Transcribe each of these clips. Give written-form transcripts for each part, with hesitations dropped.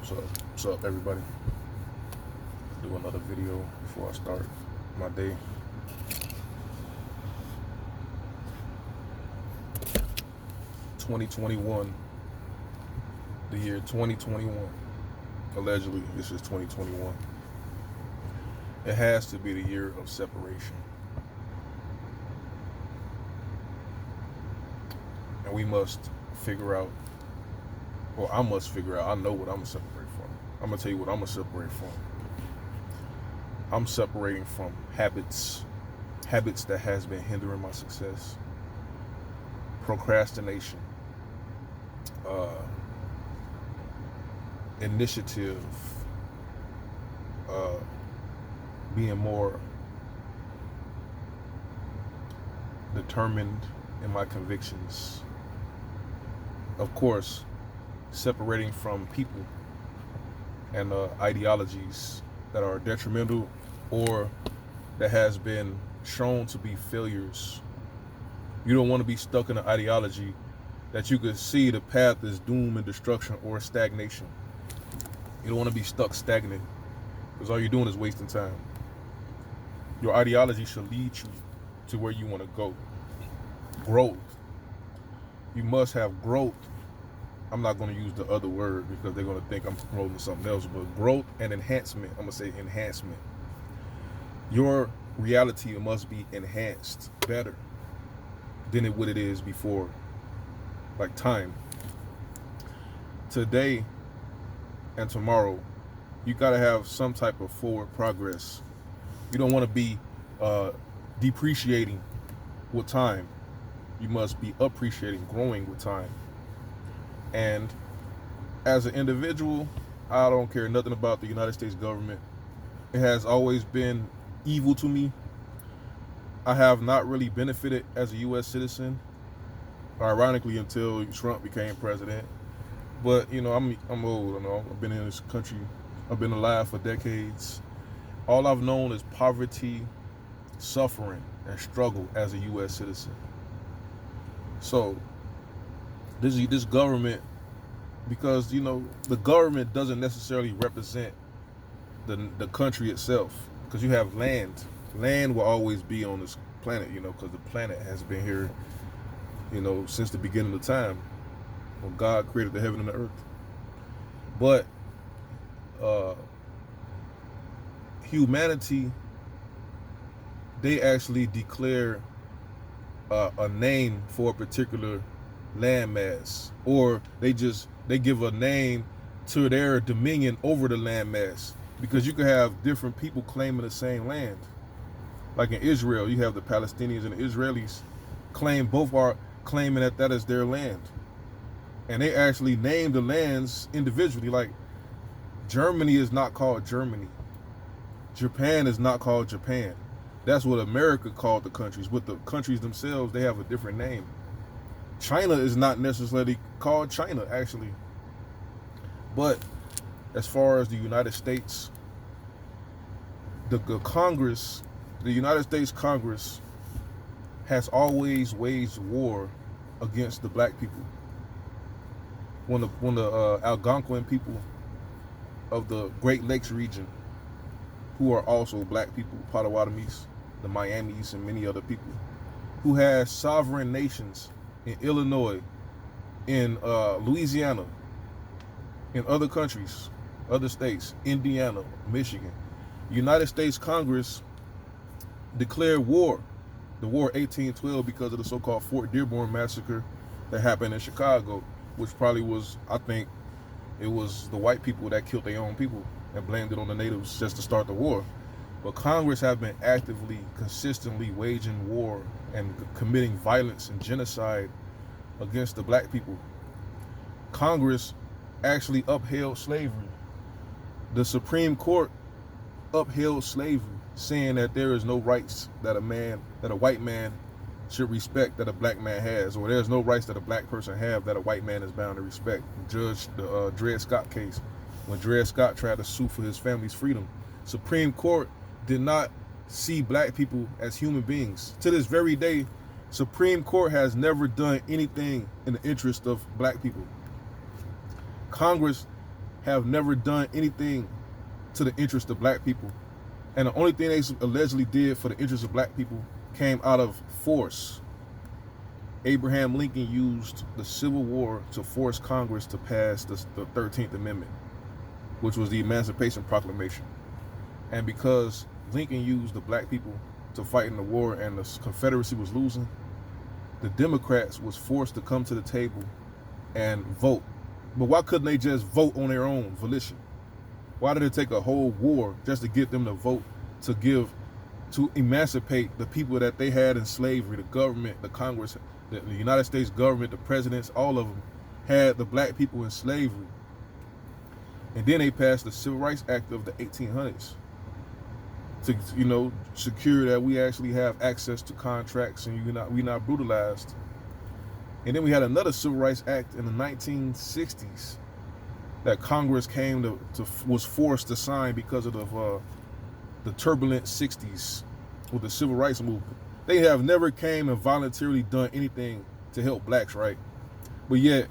What's up, everybody? Do another video before I start my day. 2021, the year 2021. Allegedly, this is 2021. It has to be the year of separation. And we must figure out, or I must figure out, I know what I'm going to separate from. I'm going to tell you what I'm going to separate from. I'm separating from habits that has been hindering my success, procrastination, initiative, being more determined in my convictions. Of course, separating from people and ideologies that are detrimental or that has been shown to be failures. You don't want to be stuck in an ideology that you could see the path is doom and destruction or stagnation. You don't want to be stuck stagnant, because all you're doing is wasting time. Your ideology should lead you to where you want to go. Growth. You must have growth. I'm not going to use the other word because they're going to think I'm promoting something else, but growth and enhancement. I'm going to say enhancement. Your reality must be enhanced better than what it is before. Like time. Today and tomorrow, you got to have some type of forward progress. You don't want to be depreciating with time. You must be appreciating, growing with time. And as an individual, I don't care nothing about the United States government. It has always been evil to me. I have not really benefited as a U.S. citizen, ironically, until Trump became president. But you know, I'm old. You know, I've been in this country. I've been alive for decades. All I've known is poverty, suffering, and struggle as a U.S. citizen. So this government, because you know the government doesn't necessarily represent the country itself, because you have land. Land will always be on this planet, you know, because the planet has been here, you know, since the beginning of time when God created the heaven and the earth. But humanity, they actually declare a name for a particular landmass, or they give a name to their dominion over the landmass, because you could have different people claiming the same land. Like in Israel, you have the Palestinians and the Israelis both are claiming that is their land, and they actually name the lands individually. Like Germany is not called Germany, Japan is not called Japan. That's what America called the countries. But the countries themselves, they have a different name. China is not necessarily called China, actually. But as far as the United States, the Congress, the United States Congress has always waged war against the black people. When the Algonquin people of the Great Lakes region, who are also black people, Potawatomis, the Miamis, and many other people, who has sovereign nations in Illinois, in Louisiana, in other countries, other states, Indiana, Michigan. United States Congress declared war, the War 1812, because of the so-called Fort Dearborn massacre that happened in Chicago, which probably was, I think, it was the white people that killed their own people and blamed it on the natives just to start the war. But Congress have been actively, consistently waging war and committing violence and genocide against the black people. Congress actually upheld slavery. The Supreme Court upheld slavery, saying that there is no rights that a white man should respect that a black man has, or there's no rights that a black person have that a white man is bound to respect. Judge the Dred Scott case, when Dred Scott tried to sue for his family's freedom, Supreme Court did not see black people as human beings. To this very day, Supreme Court has never done anything in the interest of black people. Congress have never done anything to the interest of black people. And the only thing they allegedly did for the interest of black people came out of force. Abraham Lincoln used the Civil War to force Congress to pass the 13th Amendment, which was the Emancipation Proclamation. And because Lincoln used the black people to fight in the war and the Confederacy was losing, the Democrats was forced to come to the table and vote. But why couldn't they just vote on their own volition? Why did it take a whole war just to get them to vote to emancipate the people that they had in slavery? The government, the Congress, the United States government, the presidents, all of them had the black people in slavery. And then they passed the Civil Rights Act of the 1800s to, secure that we actually have access to contracts and we're not brutalized. And then we had another Civil Rights Act in the 1960s that Congress was forced to sign because of the turbulent 60s with the Civil Rights Movement. They have never came and voluntarily done anything to help blacks, right? But yet,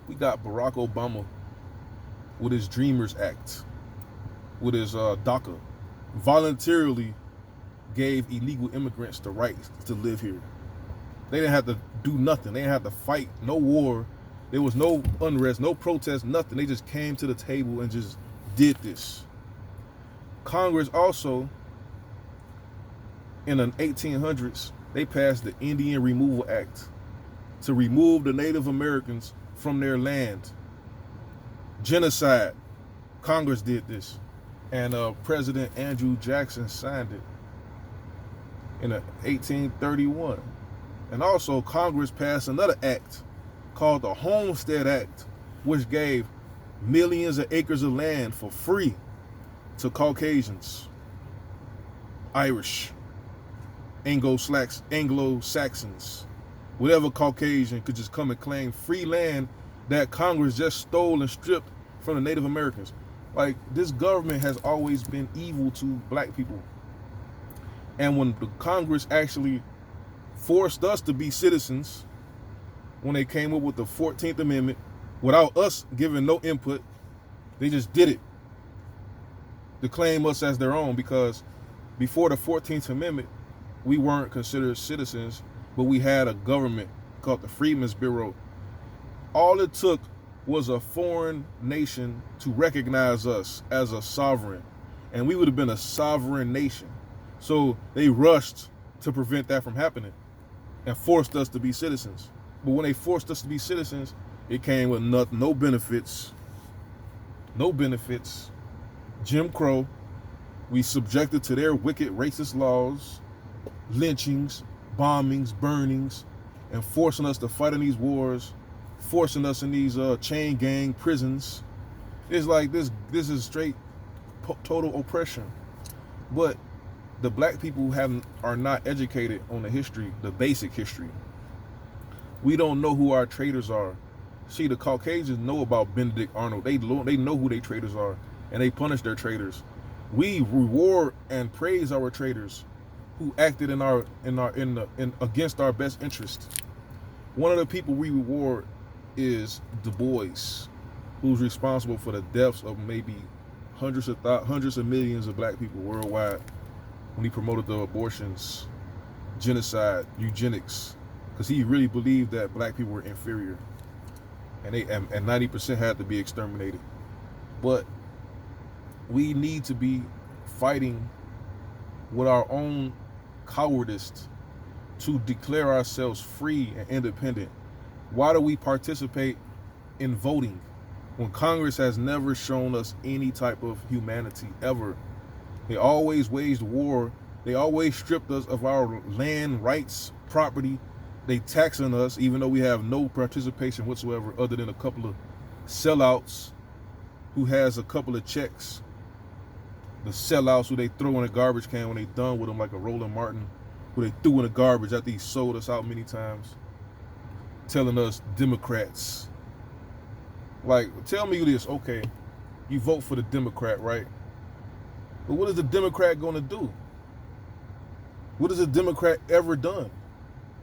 we got Barack Obama with his Dreamers Act, with his DACA, voluntarily gave illegal immigrants the right to live here. They didn't have to do nothing. They didn't have to fight, no war. There was no unrest, no protest, nothing. They just came to the table and just did this. Congress also, in the 1800s, they passed the Indian Removal Act to remove the Native Americans from their land. Genocide. Congress did this. And President Andrew Jackson signed it in 1831. And also Congress passed another act called the Homestead Act, which gave millions of acres of land for free to Caucasians, Irish, Anglo-Saxons, whatever Caucasian could just come and claim free land that Congress just stole and stripped from the Native Americans. Like, this government has always been evil to black people. And when the Congress actually forced us to be citizens, when they came up with the 14th Amendment, without us giving no input, they just did it to claim us as their own, because before the 14th Amendment, we weren't considered citizens, but we had a government called the Freedmen's Bureau. All it took was a foreign nation to recognize us as a sovereign, and we would have been a sovereign nation. So they rushed to prevent that from happening and forced us to be citizens. But when they forced us to be citizens, it came with no benefits. No benefits. Jim Crow. We subjected to their wicked racist laws, lynchings, bombings, burnings, and forcing us to fight in these wars, forcing us in these chain gang prisons. It's like this is straight total oppression. But the black people are not educated on the history, the basic history. We don't know who our traitors are. See, the Caucasians know about Benedict Arnold. They know who their traitors are, and they punish their traitors. We reward and praise our traitors who acted against our best interest. One of the people we reward is Du Bois, who's responsible for the deaths of maybe hundreds of millions of black people worldwide, when he promoted the abortions, genocide, eugenics, because he really believed that black people were inferior, and 90% had to be exterminated. But we need to be fighting with our own cowardice to declare ourselves free and independent. Why do we participate in voting when Congress has never shown us any type of humanity ever? They always waged war. They always stripped us of our land, rights, property. They taxing us even though we have no participation whatsoever, other than a couple of sellouts who has a couple of checks. The sellouts who they throw in a garbage can when they done with them, like a Roland Martin, who they threw in the garbage after he sold us out many times, telling us Democrats. Like, tell me this, okay, you vote for the Democrat, right? But what is the Democrat going to do? What has a Democrat ever done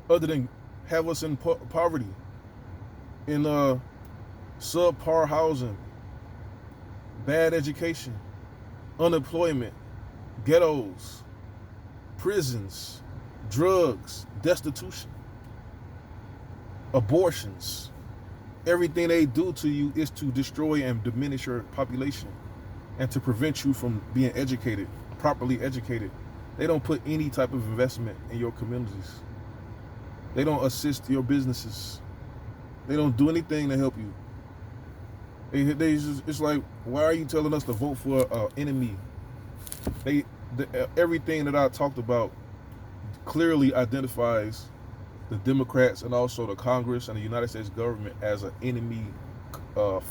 other than have us in poverty, in subpar housing, bad education, unemployment, ghettos, prisons, drugs, destitution, abortions. Everything they do to you is to destroy and diminish your population and to prevent you from being educated, properly educated. They don't put any type of investment in your communities. They don't assist your businesses. They don't do anything to help you. It's like, why are you telling us to vote for an enemy? Everything that I talked about clearly identifies the Democrats and also the Congress and the United States government as an enemy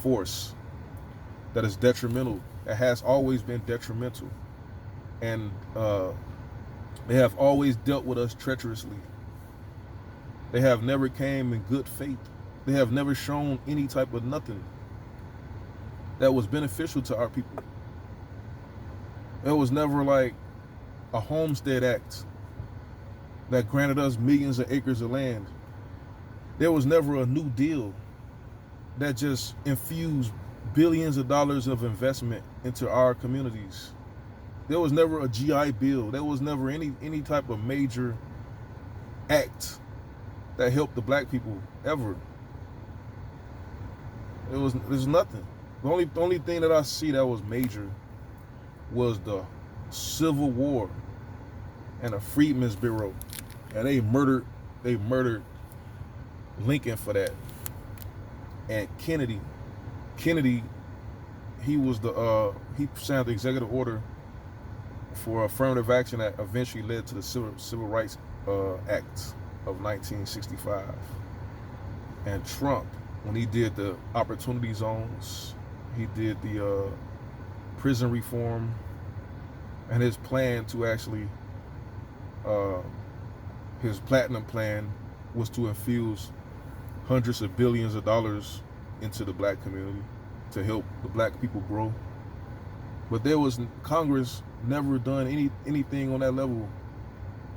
force that is detrimental. It has always been detrimental. And they have always dealt with us treacherously. They have never came in good faith. They have never shown any type of nothing that was beneficial to our people. It was never like a Homestead Act that granted us millions of acres of land. There was never a New Deal that just infused billions of dollars of investment into our communities. There was never a GI Bill. There was never any type of major act that helped the black people ever. There's nothing. The only thing that I see that was major was the Civil War and the Freedmen's Bureau. And they murdered Lincoln for that. And Kennedy, he was he signed the executive order for affirmative action that eventually led to the Civil Rights Act of 1965. And Trump, when he did the opportunity zones, he did the prison reform, and his plan to actually, his platinum plan was to infuse hundreds of billions of dollars into the black community to help the black people grow. But Congress never done anything on that level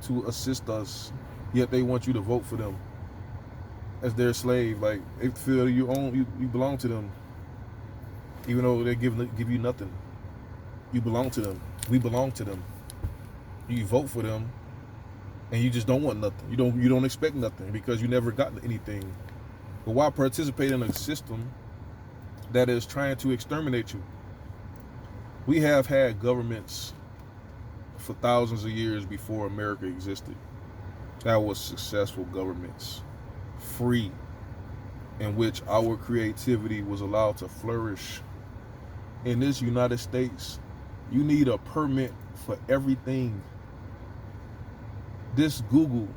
to assist us, yet they want you to vote for them as their slave. Like, they feel you belong to them, even though they give you nothing. You belong to them. We belong to them. You vote for them, and you just don't want nothing. You don't expect nothing because you never got anything. But why participate in a system that is trying to exterminate you? We have had governments for thousands of years before America existed. That was successful governments, free, in which our creativity was allowed to flourish. In this United States, you need a permit for everything. This Google,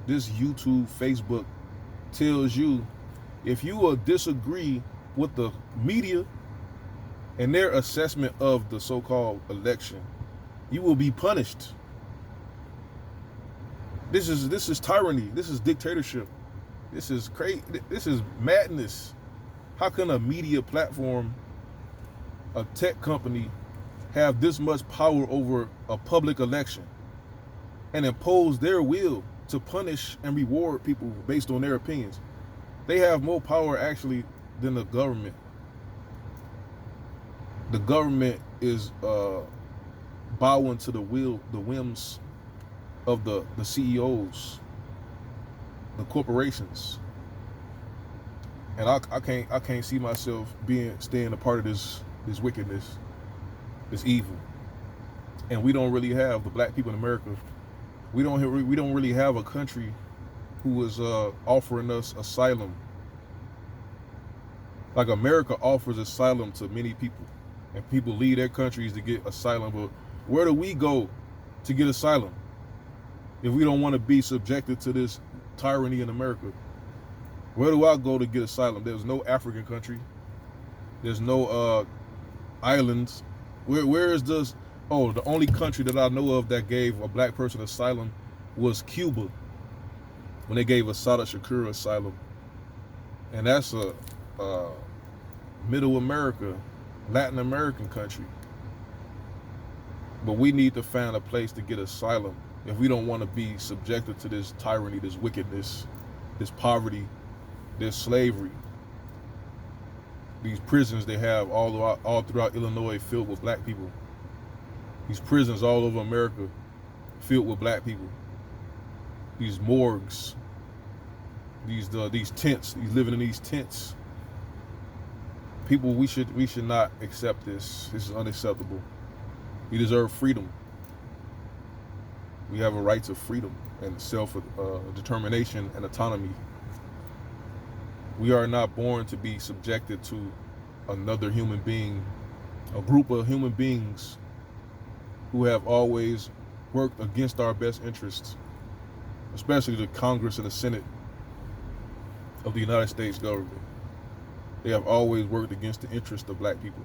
this YouTube, Facebook tells you if you will disagree with the media and their assessment of the so-called election, you will be punished. This is tyranny. This is dictatorship. This is crazy. This is madness. How can a media platform, a tech company, have this much power over a public election and impose their will to punish and reward people based on their opinions? They have more power actually than the government. The government is bowing to the whims of the CEOs, the corporations. And I can't see myself staying a part of this wickedness, this evil. And we don't really have, the black people in America, we don't really have a country who is offering us asylum. Like, America offers asylum to many people, and people leave their countries to get asylum. But where do we go to get asylum if we don't want to be subjected to this tyranny in America? Where do I go to get asylum? There's no African country. There's no islands. Where is this? Oh, the only country that I know of that gave a black person asylum was Cuba, when they gave Assata Shakur asylum. And that's a Middle America, Latin American country. But we need to find a place to get asylum if we don't want to be subjected to this tyranny, this wickedness, this poverty, this slavery. these prisons they have all throughout Illinois filled with black people. These prisons all over America filled with black people. These morgues, these tents, these living in these tents. People, we should not accept this. This is unacceptable. We deserve freedom. We have a right to freedom and self-determination and autonomy. We are not born to be subjected to another human being, a group of human beings who have always worked against our best interests, especially the Congress and the Senate of the United States government. They have always worked against the interests of black people.